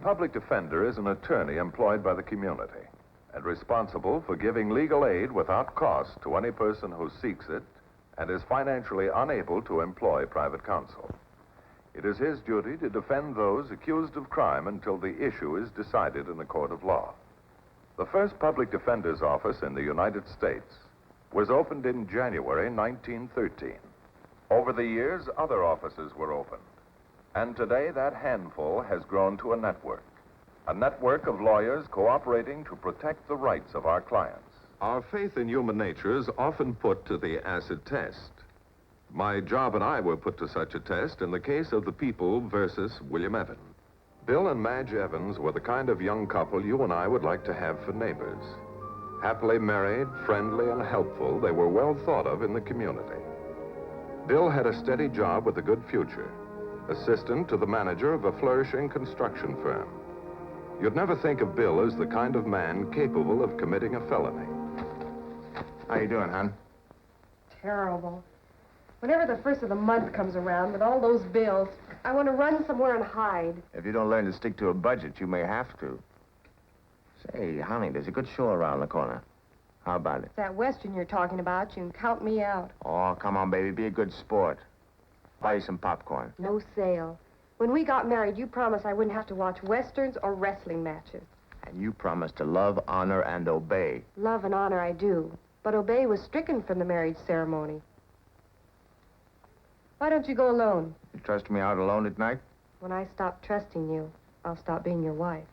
public defender is an attorney employed by the community and responsible for giving legal aid without cost to any person who seeks it and is financially unable to employ private counsel. It is his duty to defend those accused of crime until the issue is decided in a court of law. The first public defender's office in the United States was opened in January 1913. Over the years, other offices were opened. And today, that handful has grown to a network of lawyers cooperating to protect the rights of our clients. Our faith in human nature is often put to the acid test. My job and I were put to such a test in the case of the People versus William Evans. Bill and Madge Evans were the kind of young couple you and I would like to have for neighbors. Happily married, friendly, and helpful, they were well thought of in the community. Bill had a steady job with a good future, assistant to the manager of a flourishing construction firm. You'd never think of Bill as the kind of man capable of committing a felony. How you doing, hon? Terrible. Whenever the first of the month comes around with all those bills, I want to run somewhere and hide. If you don't learn to stick to a budget, you may have to. Say, honey, there's a good show around the corner. How about it? It's that Western you're talking about. You can count me out. Oh, come on, baby. Be a good sport. Buy you some popcorn. No sale. When we got married, you promised I wouldn't have to watch Westerns or wrestling matches. And you promised to love, honor, and obey. Love and honor I do, but obey was stricken from the marriage ceremony. Why don't you go alone? You trust me out alone at night? When I stop trusting you, I'll stop being your wife.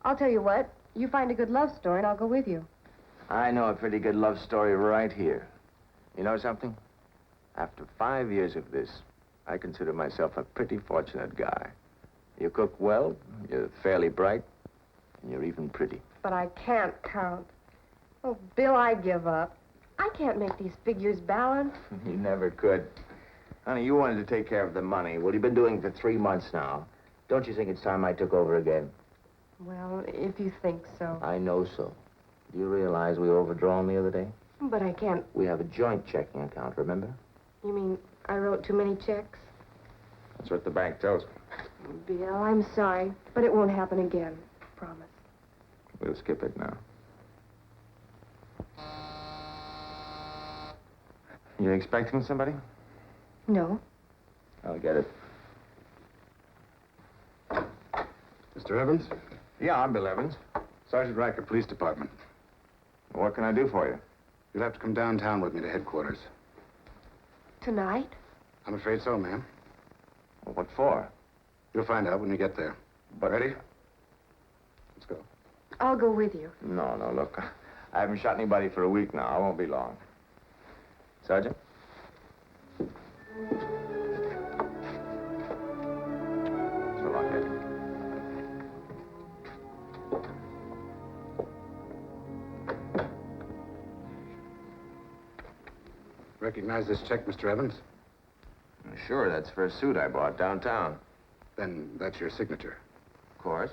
I'll tell you what, you find a good love story and I'll go with you. I know a pretty good love story right here. You know something? After 5 years of this, I consider myself a pretty fortunate guy. You cook well, you're fairly bright, and you're even pretty. But I can't count. Oh, Bill, I give up. I can't make these figures balance. You never could. Honey, you wanted to take care of the money. Well, you've been doing it for 3 months now. Don't you think it's time I took over again? Well, if you think so. I know so. Do you realize we were overdrawn the other day? But I can't. We have a joint checking account, remember? You mean I wrote too many checks? That's what the bank tells me. Bill, I'm sorry, but it won't happen again. Promise. We'll skip it now. You expecting somebody? No. I'll get it. Mr. Evans? Yeah, I'm Bill Evans. Sergeant Riker, Police Department. What can I do for you? You'll have to come downtown with me to headquarters. Tonight? I'm afraid so, ma'am. Well, what for? You'll find out when you get there. But... Ready? Let's go. I'll go with you. No, look. I haven't shot anybody for a week now. I won't be long. Sergeant? So long, Ed. Recognize this check, Mr. Evans? Sure, that's for a suit I bought downtown. Then that's your signature. Of course.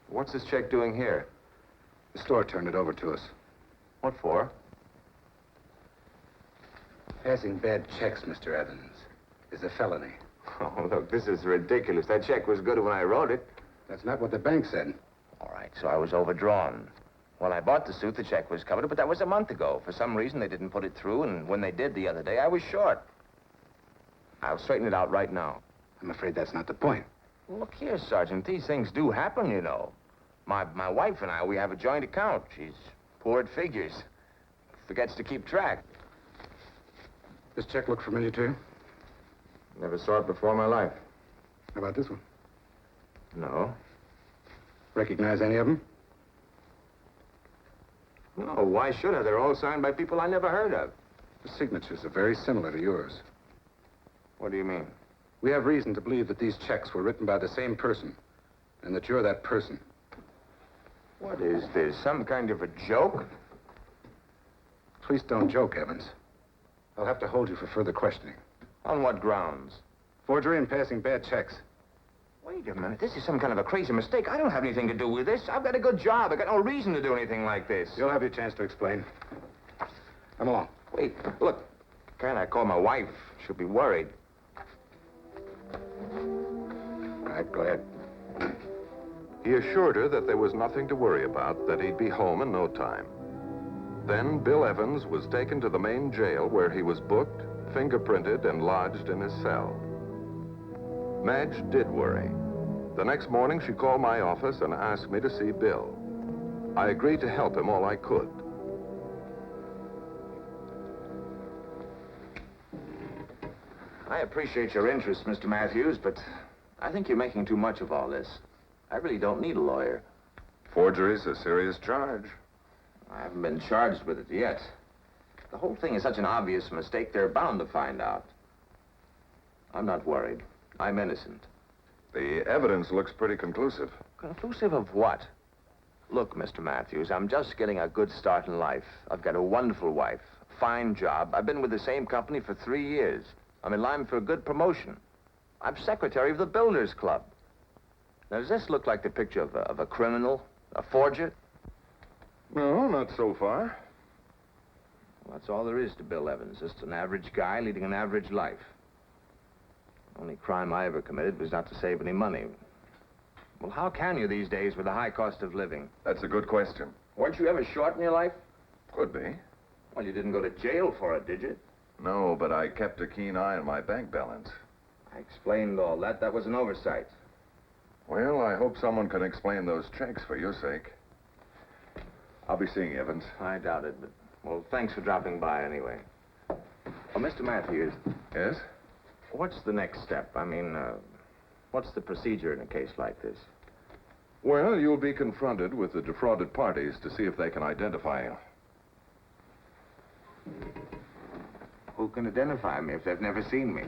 What's this check doing here? The store turned it over to us. What for? Passing bad checks, Mr. Evans, is a felony. Oh, look, this is ridiculous. That check was good when I wrote it. That's not what the bank said. All right, so I was overdrawn. When I bought the suit, the check was covered, but that was a month ago. For some reason, they didn't put it through, and when they did the other day, I was short. I'll straighten it out right now. I'm afraid that's not the point. Well, look here, Sergeant. These things do happen, you know. My wife and I, we have a joint account. She's poor at figures. Forgets to keep track. This check look familiar to you? Never saw it before in my life. How about this one? No. Recognize any of them? No, why should I? They're all signed by people I never heard of. The signatures are very similar to yours. What do you mean? We have reason to believe that these checks were written by the same person, and that you're that person. What is this? Some kind of a joke? Please don't joke, Evans. I'll have to hold you for further questioning. On what grounds? Forgery and passing bad checks. Wait a minute. This is some kind of a crazy mistake. I don't have anything to do with this. I've got a good job. I've got no reason to do anything like this. You'll have your chance to explain. Come along. Wait, look. Can't I call my wife? She'll be worried. right, go ahead. He assured her that there was nothing to worry about, that he'd be home in no time. Then Bill Evans was taken to the main jail where he was booked, fingerprinted, and lodged in his cell. Madge did worry. The next morning, she called my office and asked me to see Bill. I agreed to help him all I could. I appreciate your interest, Mr. Matthews, but I think you're making too much of all this. I really don't need a lawyer. Forgery's a serious charge. I haven't been charged with it yet. The whole thing is such an obvious mistake, they're bound to find out. I'm not worried. I'm innocent. The evidence looks pretty conclusive. Conclusive of what? Look, Mr. Matthews, I'm just getting a good start in life. I've got a wonderful wife, a fine job. I've been with the same company for 3 years. I'm in line for a good promotion. I'm secretary of the Builders Club. Now, does this look like the picture of a criminal, a forger? No, not so far. Well, that's all there is to Bill Evans. Just an average guy leading an average life. The only crime I ever committed was not to save any money. Well, how can you these days with the high cost of living? That's a good question. Weren't you ever short in your life? Could be. Well, you didn't go to jail for it, did you? No, but I kept a keen eye on my bank balance. I explained all that. That was an oversight. Well, I hope someone can explain those checks for your sake. I'll be seeing you, Evans. I doubt it, but, well, thanks for dropping by anyway. Well, Mr. Matthews, Yes? what's the next step? I mean, what's the procedure in a case like this? Well, you'll be confronted with the defrauded parties to see if they can identify you. Who can identify me if they've never seen me?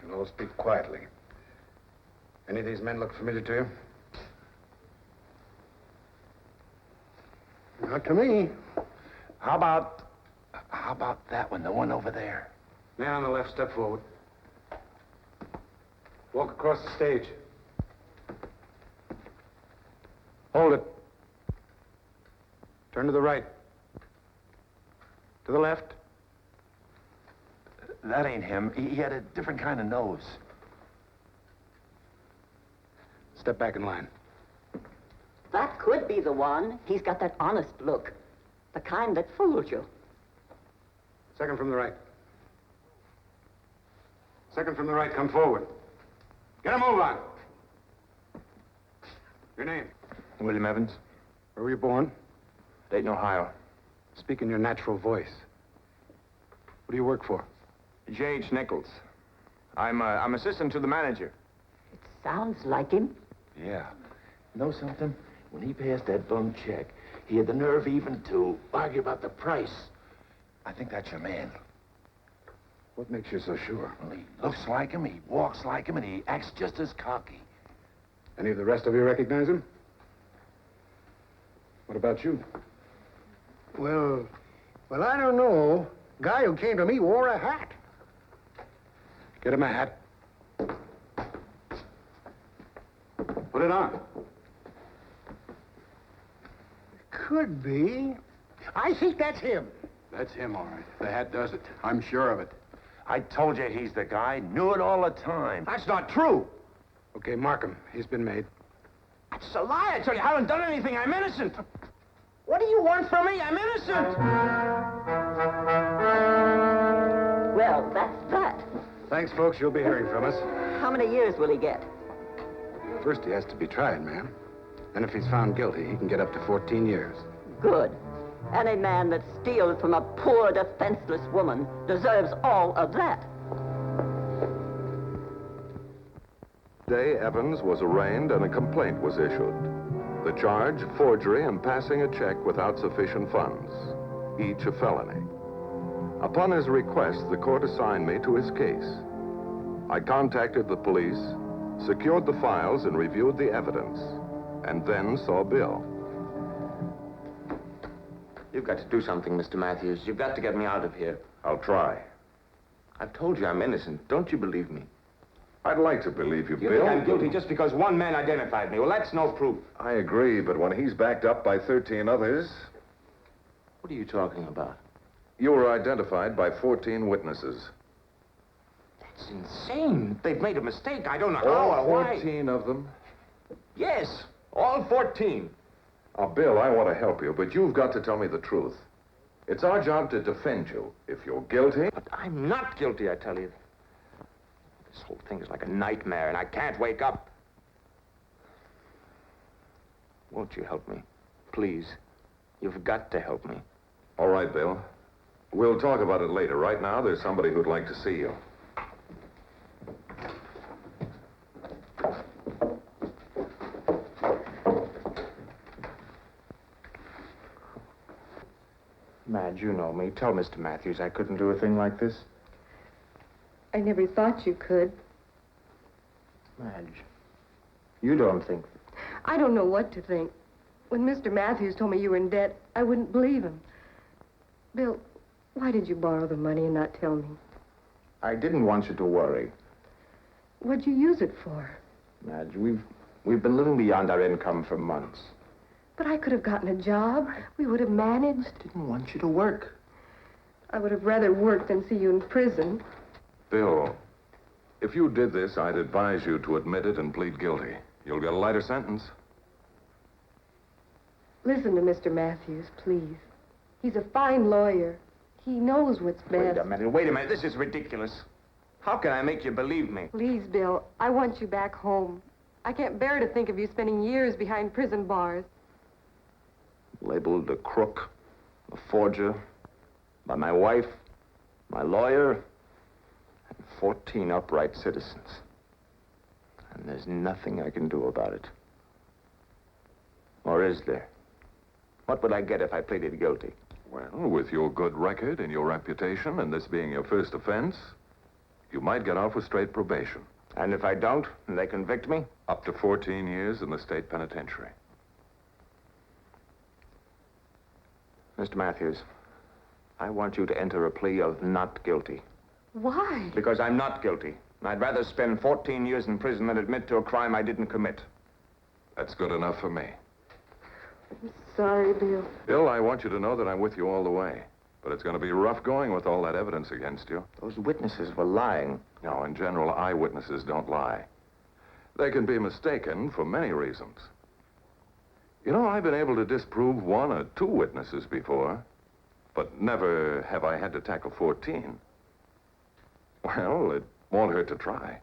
You'll all speak quietly. Any of these men look familiar to you? Not to me. How about that one, the one over there? Man on the left, step forward. Walk across the stage. Hold it. Turn to the right. To the left. That ain't him. He had a different kind of nose. Step back in line. That could be the one. He's got that honest look. The kind that fooled you. Second from the right. Second from the right, come forward. Get a move on. Your name? William Evans, Where were you born? Dayton, Ohio. Speak in your natural voice. What do you work for? J.H. Nichols. I'm assistant to the manager. It sounds like him. Yeah. Know something? When he passed that bum check, he had the nerve even to argue about the price. I think that's your man. What makes you so sure? Well, he looks like him, he walks like him, and he acts just as cocky. Any of the rest of you recognize him? What about you? Well, I don't know. Guy who came to me wore a hat. Get him a hat. Put it on. Could be. I think that's him. That's him, all right. The hat does it. I'm sure of it. I told you he's the guy. Knew it all the time. That's not true. Okay, mark him. He's been made. That's a lie. I tell you, I haven't done anything. I'm innocent. What do you want from me? I'm innocent. Well, that's that. Thanks, folks. You'll be hearing from us. How many years will he get? First, he has to be tried, ma'am. And if he's found guilty, he can get up to 14 years. Good. Any man that steals from a poor, defenseless woman deserves all of that. Day Evans was arraigned and a complaint was issued. The charge, forgery and passing a check without sufficient funds, each a felony. Upon his request, the court assigned me to his case. I contacted the police, secured the files and reviewed the evidence, and then saw Bill. You've got to do something, Mr. Matthews. You've got to get me out of here. I'll try. I've told you I'm innocent. Don't you believe me? I'd like to believe you, You Bill. think I'm guilty just because one man identified me. Well, that's no proof. I agree, but when he's backed up by 13 others, What are you talking about? you were identified by 14 witnesses. That's It's insane. They've made a mistake. I don't know All how or why. 14 of them? Yes, all 14. Bill, I want to help you, but you've got to tell me the truth. It's our job to defend you. If you're guilty... But I'm not guilty, I tell you. This whole thing is like a nightmare, and I can't wake up. Won't you help me? Please. You've got to help me. All right, Bill. We'll talk about it later. Right now, there's somebody who'd like to see you. Madge, you know me. Tell Mr. Matthews I couldn't do a thing like this. I never thought you could. Madge, you don't think... I don't know what to think. When Mr. Matthews told me you were in debt, I wouldn't believe him. Bill, why did you borrow the money and not tell me? I didn't want you to worry. What'd you use it for? Madge, we've been living beyond our income for months. But I could have gotten a job. We would have managed. I didn't want you to work. I would have rather worked than see you in prison. Bill, if you did this, I'd advise you to admit it and plead guilty. You'll get a lighter sentence. Listen to Mr. Matthews, please. He's a fine lawyer. He knows what's best. Wait a minute. This is ridiculous. How can I make you believe me? Please, Bill, I want you back home. I can't bear to think of you spending years behind prison bars. Labeled a crook, a forger, by my wife, my lawyer, and 14 upright citizens. And there's nothing I can do about it. Or is there? What would I get if I pleaded guilty? Well, with your good record and your reputation, and this being your first offense, you might get off with straight probation. And if I don't, and they convict me? Up to 14 years in the state penitentiary. Mr. Matthews, I want you to enter a plea of not guilty. Why? Because I'm not guilty. I'd rather spend 14 years in prison than admit to a crime I didn't commit. That's good enough for me. I'm sorry, Bill. Bill, I want you to know that I'm with you all the way. But it's going to be rough going with all that evidence against you. Those witnesses were lying. No, in general, eyewitnesses don't lie. They can be mistaken for many reasons. You know, I've been able to disprove 1 or 2 witnesses before, but never have I had to tackle 14. Well, it won't hurt to try.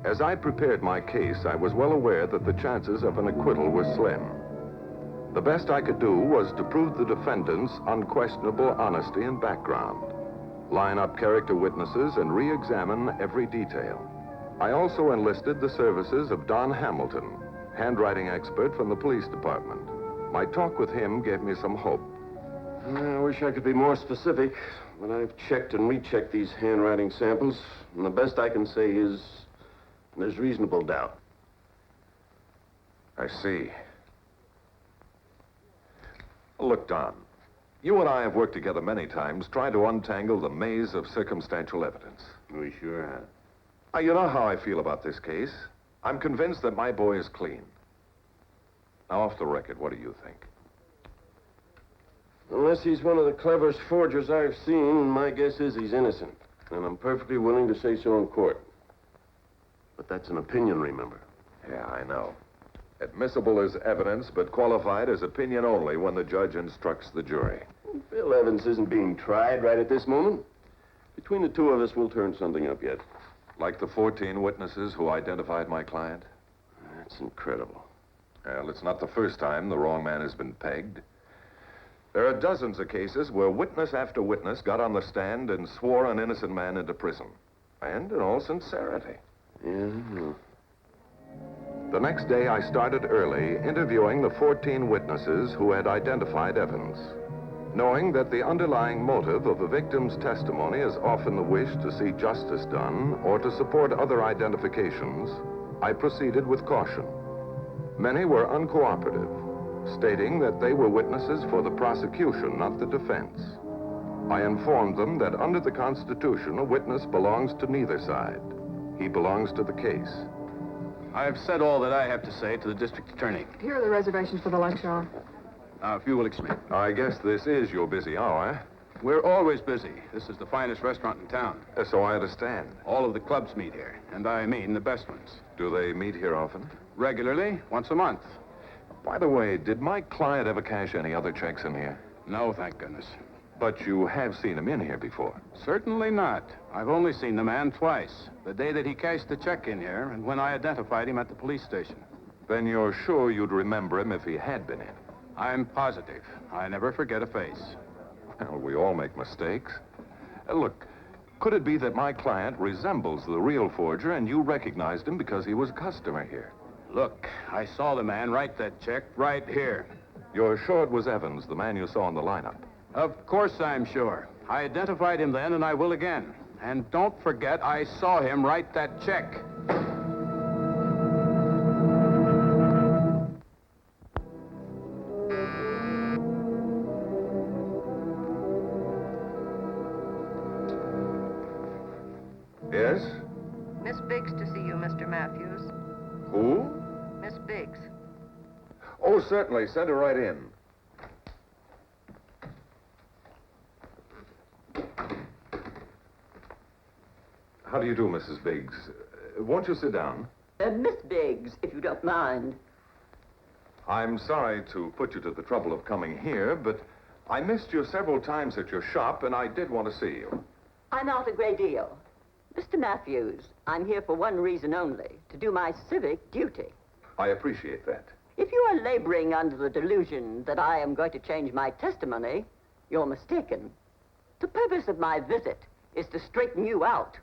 As I prepared my case, I was well aware that the chances of an acquittal were slim. The best I could do was to prove the defendant's unquestionable honesty and background, line up character witnesses, and re-examine every detail. I also enlisted the services of Don Hamilton, handwriting expert from the police department. My talk with him gave me some hope. I wish I could be more specific, but I've checked and rechecked these handwriting samples, and the best I can say is there's reasonable doubt. I see. Look, Don, you and I have worked together many times trying to untangle the maze of circumstantial evidence. We sure have. You know how I feel about this case. I'm convinced that my boy is clean. Now, off the record, what do you think? Unless he's one of the cleverest forgers I've seen, my guess is he's innocent. And I'm perfectly willing to say so in court. But that's an opinion, remember? Yeah, I know. Admissible as evidence, but qualified as opinion only when the judge instructs the jury. Bill Evans isn't being tried right at this moment. Between the two of us, we'll turn something up yet. Like the 14 witnesses who identified my client? That's incredible. Well, it's not the first time the wrong man has been pegged. There are dozens of cases where witness after witness got on the stand and swore an innocent man into prison. And in all sincerity. Yeah. The next day, I started early, interviewing the 14 witnesses who had identified Evans. Knowing that the underlying motive of a victim's testimony is often the wish to see justice done or to support other identifications, I proceeded with caution. Many were uncooperative, stating that they were witnesses for the prosecution, not the defense. I informed them that under the Constitution, a witness belongs to neither side. He belongs to the case. I've said all that I have to say to the district attorney. Here are the reservations for the lunch hour. Now, if you will excuse me. I guess this is your busy hour. We're always busy. This is the finest restaurant in town. So I understand. All of the clubs meet here, and I mean the best ones. Do they meet here often? Regularly, once a month. By the way, did my client ever cash any other checks in here? No, thank goodness. But you have seen him in here before. Certainly not. I've only seen the man twice. The day that he cashed the check in here, and when I identified him at the police station. Then you're sure you'd remember him if he had been in? I'm positive. I never forget a face. Well, we all make mistakes. Look, could it be that my client resembles the real forger and you recognized him because he was a customer here? Look, I saw the man write that check right here. You're sure it was Evans, the man you saw in the lineup? Of course I'm sure. I identified him then, and I will again. And don't forget, I saw him write that check. Yes? Miss Biggs to see you, Mr. Matthews. Who? Miss Biggs. Oh, certainly. Send her right in. How do you do, Mrs. Biggs? Won't you sit down? Miss Biggs, if you don't mind. I'm sorry to put you to the trouble of coming here, but I missed you several times at your shop, and I did want to see you. I'm out a great deal. Mr. Matthews, I'm here for one reason only, to do my civic duty. I appreciate that. If you are laboring under the delusion that I am going to change my testimony, you're mistaken. The purpose of my visit is to straighten you out.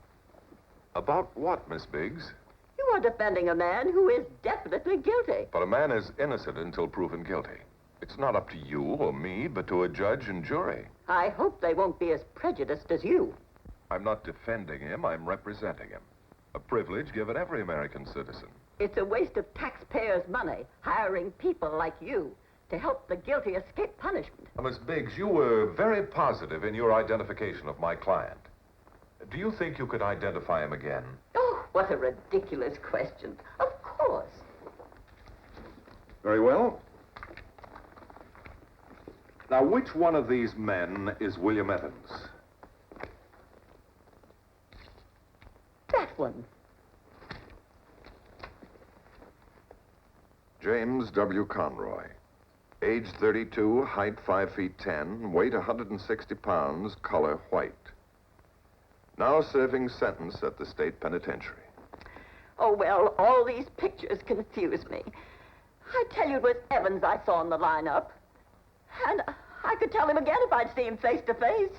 About what, Miss Biggs? You are defending a man who is definitely guilty. But a man is innocent until proven guilty. It's not up to you or me, but to a judge and jury. I hope they won't be as prejudiced as you. I'm not defending him, I'm representing him. A privilege given every American citizen. It's a waste of taxpayers' money hiring people like you to help the guilty escape punishment. Now, Miss Biggs, you were very positive in your identification of my client. Do you think you could identify him again? Oh, what a ridiculous question. Of course. Very well. Now, which one of these men is William Evans? That one. James W. Conroy. Age 32, height 5 feet 10, weight 160 pounds, color white. Now serving sentence at the state penitentiary. Oh, well, all these pictures confuse me. I tell you, it was Evans I saw in the lineup. And I could tell him again if I'd see him face to face.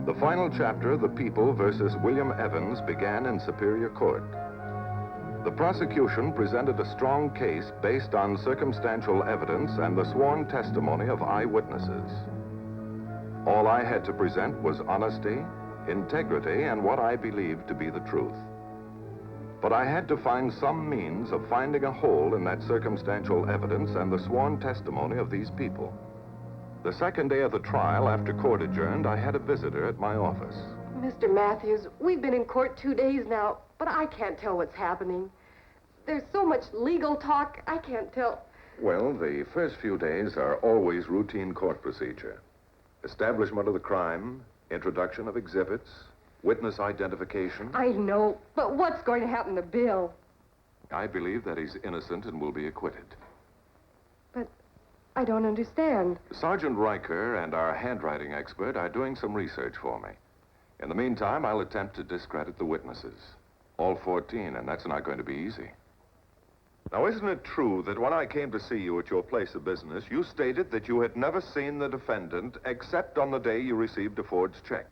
The final chapter, The People versus William Evans, began in Superior Court. The prosecution presented a strong case based on circumstantial evidence and the sworn testimony of eyewitnesses. All I had to present was honesty, integrity, and what I believed to be the truth. But I had to find some means of finding a hole in that circumstantial evidence and the sworn testimony of these people. The second day of the trial, after court adjourned, I had a visitor at my office. Mr. Matthews, we've been in court 2 days now, but I can't tell what's happening. There's so much legal talk, I can't tell. Well, the first few days are always routine court procedure. Establishment of the crime, introduction of exhibits, witness identification. I know, but what's going to happen to Bill? I believe that he's innocent and will be acquitted. But I don't understand. Sergeant Riker and our handwriting expert are doing some research for me. In the meantime, I'll attempt to discredit the witnesses. All 14, and that's not going to be easy. Now, isn't it true that when I came to see you at your place of business, you stated that you had never seen the defendant except on the day you received a forged check?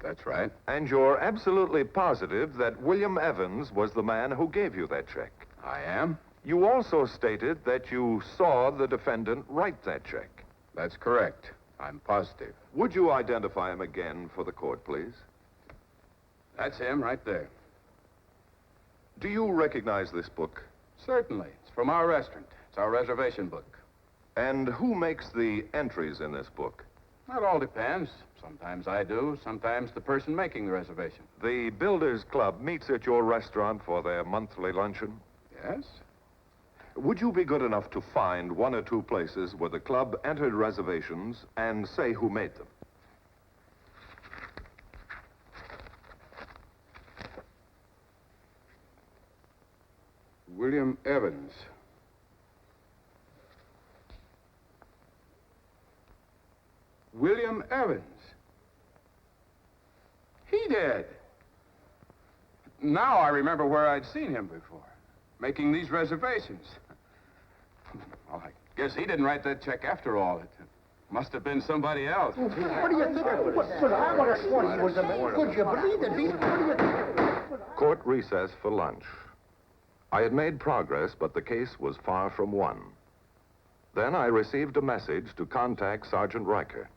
That's right. And you're absolutely positive that William Evans was the man who gave you that check? I am. You also stated that you saw the defendant write that check? That's correct. I'm positive. Would you identify him again for the court, please? That's him right there. Do you recognize this book? Certainly. It's from our restaurant. It's our reservation book. And who makes the entries in this book? That all depends. Sometimes I do, sometimes the person making the reservation. The Builders Club meets at your restaurant for their monthly luncheon? Yes. Would you be good enough to find one or two places where the club entered reservations and say who made them? William Evans. William Evans. He did. Now I remember where I'd seen him before, making these reservations. Well, I guess he didn't write that check after all. It must have been somebody else. What do you think? But I would have sworn he was a man. Could you believe it? What do you think? Court recess for lunch. I had made progress, but the case was far from won. Then I received a message to contact Sergeant Riker.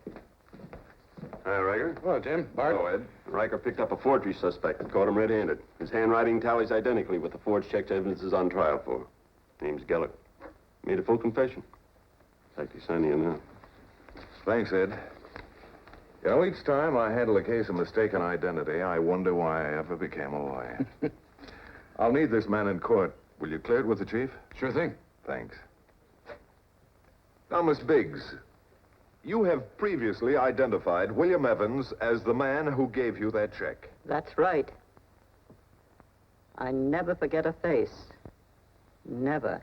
Hi, Riker. Well, Tim, Bart. Hello, Ed. Riker picked up a forgery suspect. Caught him red-handed. His handwriting tallies identically with the forged checks Evans is on trial for. Name's Gellert. Made a full confession. In fact, he's signing it now. Thanks, Ed. You know, each time I handle a case of mistaken identity, I wonder why I ever became a lawyer. I'll need this man in court. Will you clear it with the chief? Sure thing. Thanks. Now, Miss Biggs, you have previously identified William Evans as the man who gave you that check. That's right. I never forget a face. Never.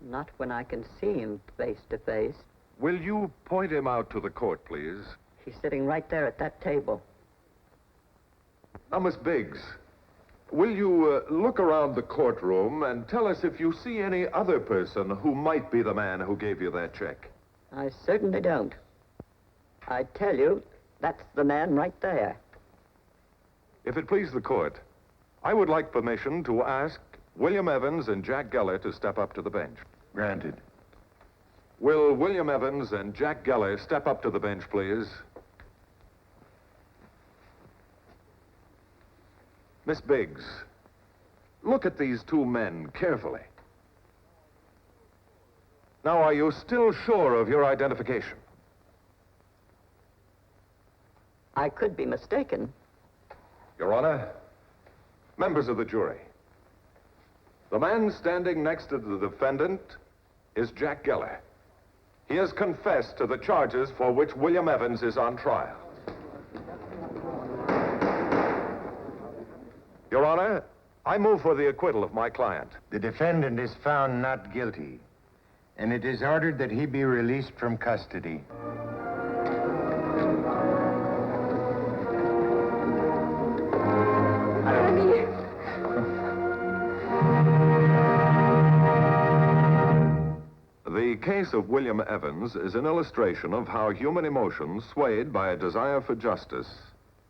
Not when I can see him face to face. Will you point him out to the court, please? He's sitting right there at that table. Now, Miss Biggs, will you look around the courtroom and tell us if you see any other person who might be the man who gave you that check? I certainly don't. I tell you, that's the man right there. If it please the court, I would like permission to ask William Evans and Jack Geller to step up to the bench. Granted. Will William Evans and Jack Geller step up to the bench, please? Miss Biggs, look at these two men carefully. Now, are you still sure of your identification? I could be mistaken. Your Honor, members of the jury, the man standing next to the defendant is Jack Geller. He has confessed to the charges for which William Evans is on trial. Your Honor, I move for the acquittal of my client. The defendant is found not guilty, and it is ordered that he be released from custody. The case of William Evans is an illustration of how human emotions, swayed by a desire for justice,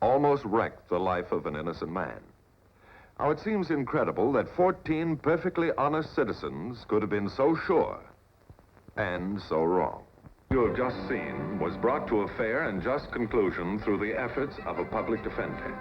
almost wrecked the life of an innocent man. Now, it seems incredible that 14 perfectly honest citizens could have been so sure and so wrong. You have just seen was brought to a fair and just conclusion through the efforts of a public defender.